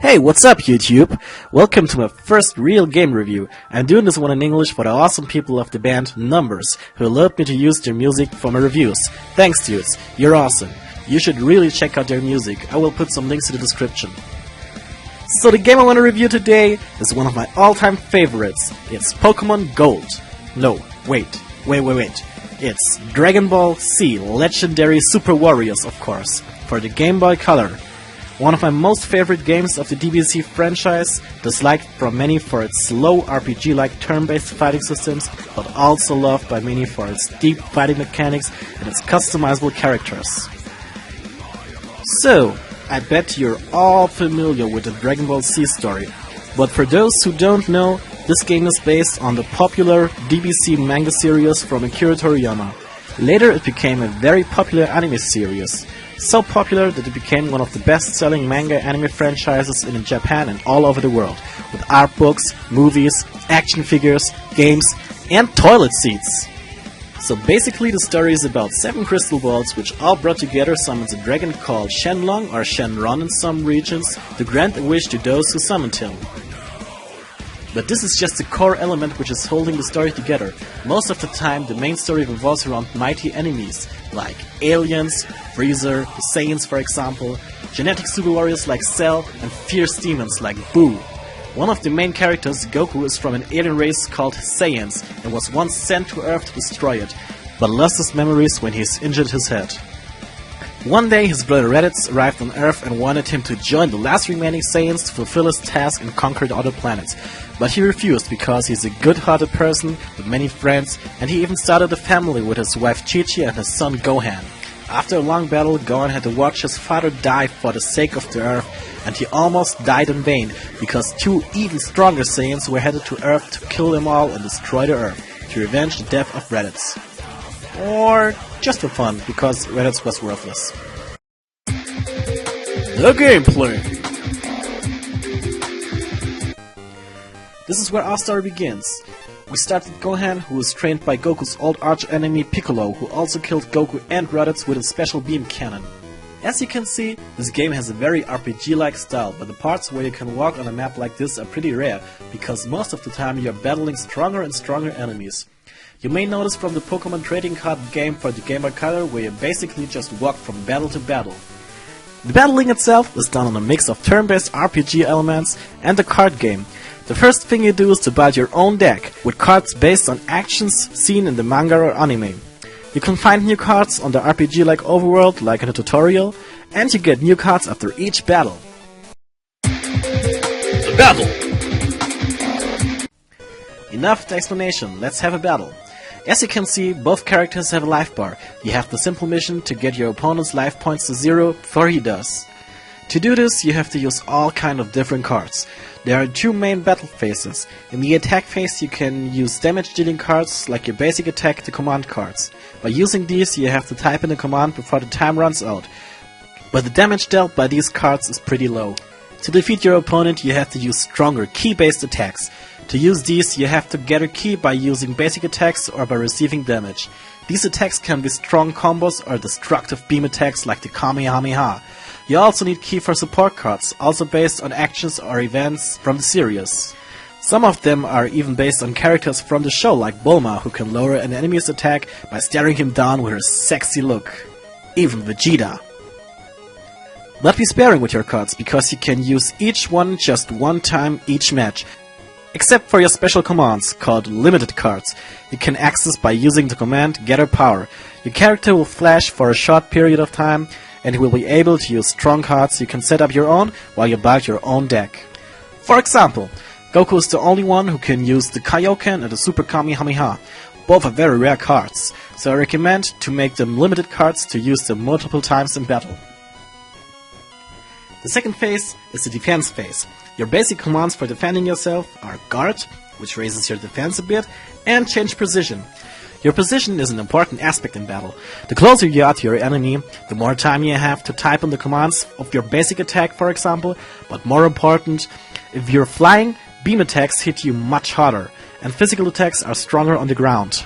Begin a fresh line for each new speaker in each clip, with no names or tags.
Hey, what's up YouTube? Welcome to my first real game review. I'm doing this one in English for the awesome people of the band Numbers, who allowed me to use their music for my reviews. Thanks dudes, you're awesome. You should really check out their music. I will put some links in the description. So the game I want to review today is one of my all-time favorites. It's Pokemon Gold. No, wait. It's Dragonball Z Legendary Super Warriors, of course, for the Game Boy Color. One of my most favorite games of the DBZ franchise, disliked from many for its slow RPG-like turn-based fighting systems, but also loved by many for its deep fighting mechanics and its customizable characters. So, I bet you're all familiar with the Dragon Ball Z story, but for those who don't know, this game is based on the popular DBZ manga series from Akira Toriyama. Later it became a very popular anime series. So popular that it became one of the best-selling manga anime franchises in Japan and all over the world, with art books, movies, action figures, games, and toilet seats. So basically the story is about 7 crystal balls which all brought together summons a dragon called Shenlong or Shenron in some regions to grant a wish to those who summoned him. But this is just the core element which is holding the story together. Most of the time the main story revolves around mighty enemies, like aliens, Freezer, the Saiyans for example, genetic super warriors like Cell, and fierce demons like Boo. One of the main characters, Goku, is from an alien race called Saiyans and was once sent to Earth to destroy it, but lost his memories when he's injured his head. One day his brother Raditz arrived on Earth and wanted him to join the last remaining Saiyans to fulfill his task and conquer the other planets. But he refused because he's a good-hearted person with many friends, and he even started a family with his wife Chi-Chi and his son Gohan. After a long battle, Gohan had to watch his father die for the sake of the Earth, and he almost died in vain because 2 even stronger Saiyans were headed to Earth to kill them all and destroy the Earth, to revenge the death of Raditz. Or just for fun, because Raditz was worthless. The gameplay! This is where our story begins. We start with Gohan, who is trained by Goku's old arch-enemy Piccolo, who also killed Goku and Raditz with a special beam cannon. As you can see, this game has a very RPG-like style, but the parts where you can walk on a map like this are pretty rare, because most of the time you are battling stronger and stronger enemies. You may notice from the Pokemon trading card game for the Game Boy Color, where you basically just walk from battle to battle. The battling itself is done on a mix of turn-based RPG elements and the card game. The first thing you do is to build your own deck, with cards based on actions seen in the manga or anime. You can find new cards on the RPG-like overworld, like in a tutorial, and you get new cards after each battle. The battle! Enough the explanation, let's have a battle. As you can see, both characters have a life bar. You have the simple mission to get your opponent's life points to 0 before he does. To do this, you have to use all kind of different cards. There are 2 main battle phases. In the attack phase you can use damage dealing cards like your basic attack to command cards. By using these you have to type in a command before the time runs out. But the damage dealt by these cards is pretty low. To defeat your opponent you have to use stronger key-based attacks. To use these you have to gather ki by using basic attacks or by receiving damage. These attacks can be strong combos or destructive beam attacks like the Kamehameha. You also need ki for support cards, also based on actions or events from the series. Some of them are even based on characters from the show, like Bulma, who can lower an enemy's attack by staring him down with her sexy look. Even Vegeta. But be sparing with your cards, because you can use each one just one time each match. Except for your special commands, called limited cards. You can access by using the command Gather Power. Your character will flash for a short period of time, and you will be able to use strong cards you can set up your own while you build your own deck. For example, Goku is the only one who can use the Kaioken and the Super Kamehameha. Both are very rare cards, so I recommend to make them limited cards to use them multiple times in battle. The second phase is the defense phase. Your basic commands for defending yourself are Guard, which raises your defense a bit, and Change Position. Your position is an important aspect in battle. The closer you are to your enemy, the more time you have to type in the commands of your basic attack, for example, but more important, if you're flying, beam attacks hit you much harder, and physical attacks are stronger on the ground.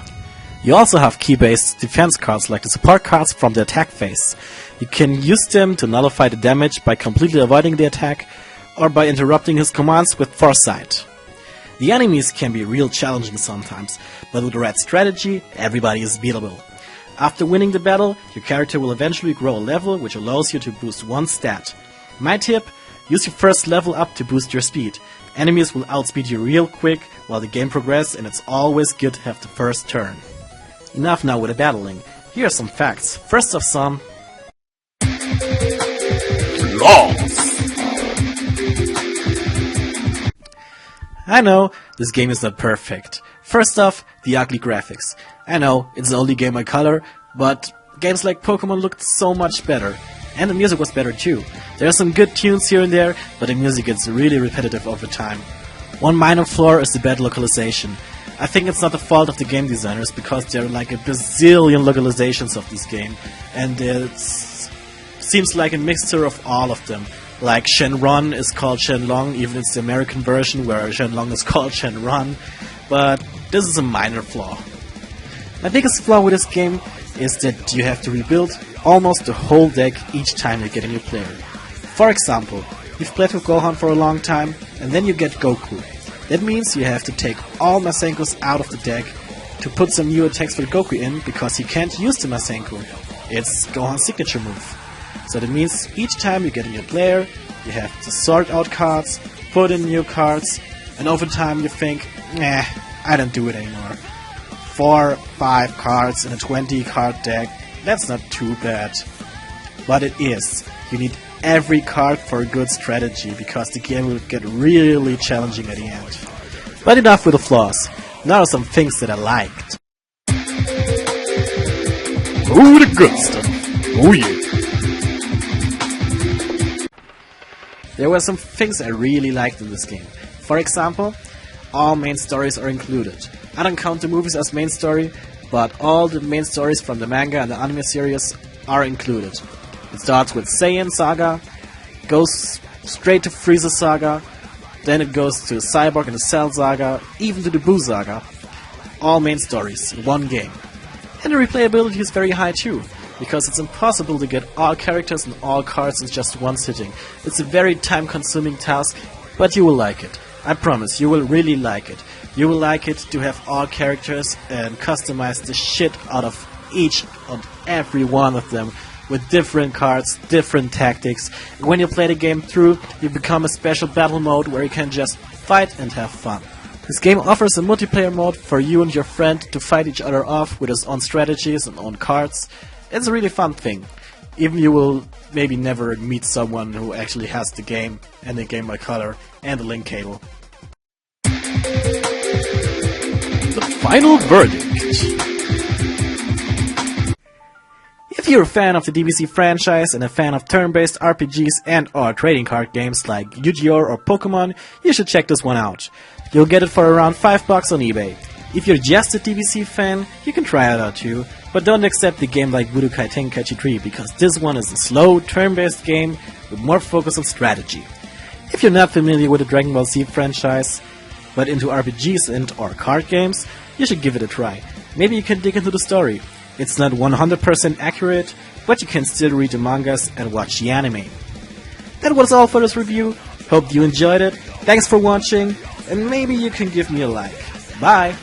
You also have key-based defense cards like the support cards from the attack phase. You can use them to nullify the damage by completely avoiding the attack, or by interrupting his commands with foresight. The enemies can be real challenging sometimes, but with the right strategy, everybody is beatable. After winning the battle, your character will eventually grow a level which allows you to boost one stat. My tip: use your first level up to boost your speed. Enemies will outspeed you real quick while the game progresses, and it's always good to have the first turn. Enough now with the battling. Here are some facts. First of some...
Flaws.
I know, this game is not perfect. First off, the ugly graphics. I know, it's the only game I color, but games like Pokemon looked so much better. And the music was better too. There are some good tunes here and there, but the music gets really repetitive over time. One minor flaw is the bad localization. I think it's not the fault of the game designers, because there are like a bazillion localizations of this game, and it seems like a mixture of all of them. Like Shenron is called Shenlong, even it's the American version where Shenlong is called Shenron, but this is a minor flaw. My biggest flaw with this game is that you have to rebuild almost the whole deck each time you get a new player. For example, you've played with Gohan for a long time, and then you get Goku. That means you have to take all Masenkos out of the deck to put some new attacks for Goku in, because he can't use the Masenko. It's Gohan's signature move. So that means each time you get a new player, you have to sort out cards, put in new cards, and over time you think, nah, I don't do it anymore. 4, 5 cards in a 20 card deck, that's not too bad. But it is. You need every card for a good strategy, because the game will get really challenging at the end. But enough with the flaws. Now are some things that I liked.
Oh, the good stuff. Oh yeah.
There were some things I really liked in this game. For example, all main stories are included. I don't count the movies as main story, but all the main stories from the manga and the anime series are included. It starts with Saiyan Saga, goes straight to Frieza Saga, then it goes to Cyborg and the Cell Saga, even to the Buu Saga. All main stories in one game. And the replayability is very high too, because it's impossible to get all characters and all cards in just one sitting. It's a very time-consuming task, but you will like it. I promise, you will really like it. You will like it to have all characters and customize the shit out of each and every one of them with different cards, different tactics. And when you play the game through, you become a special battle mode where you can just fight and have fun. This game offers a multiplayer mode for you and your friend to fight each other off with his own strategies and own cards. It's a really fun thing. Even you will maybe never meet someone who actually has the game and the Game Boy Color and the link cable.
The final verdict.
If you're a fan of the DBZ franchise and a fan of turn-based RPGs and or trading card games like Yu-Gi-Oh! Or Pokemon, you should check this one out. You'll get it for around $5 on eBay. If you're just a DBZ fan, you can try it out too, but don't accept the game like Budokai Tenkaichi 3, because this one is a slow, turn-based game with more focus on strategy. If you're not familiar with the Dragonball Z franchise, but into RPGs and or card games, you should give it a try. Maybe you can dig into the story. It's not 100% accurate, but you can still read the mangas and watch the anime. That was all for this review. Hope you enjoyed it. Thanks for watching, and maybe you can give me a like. Bye!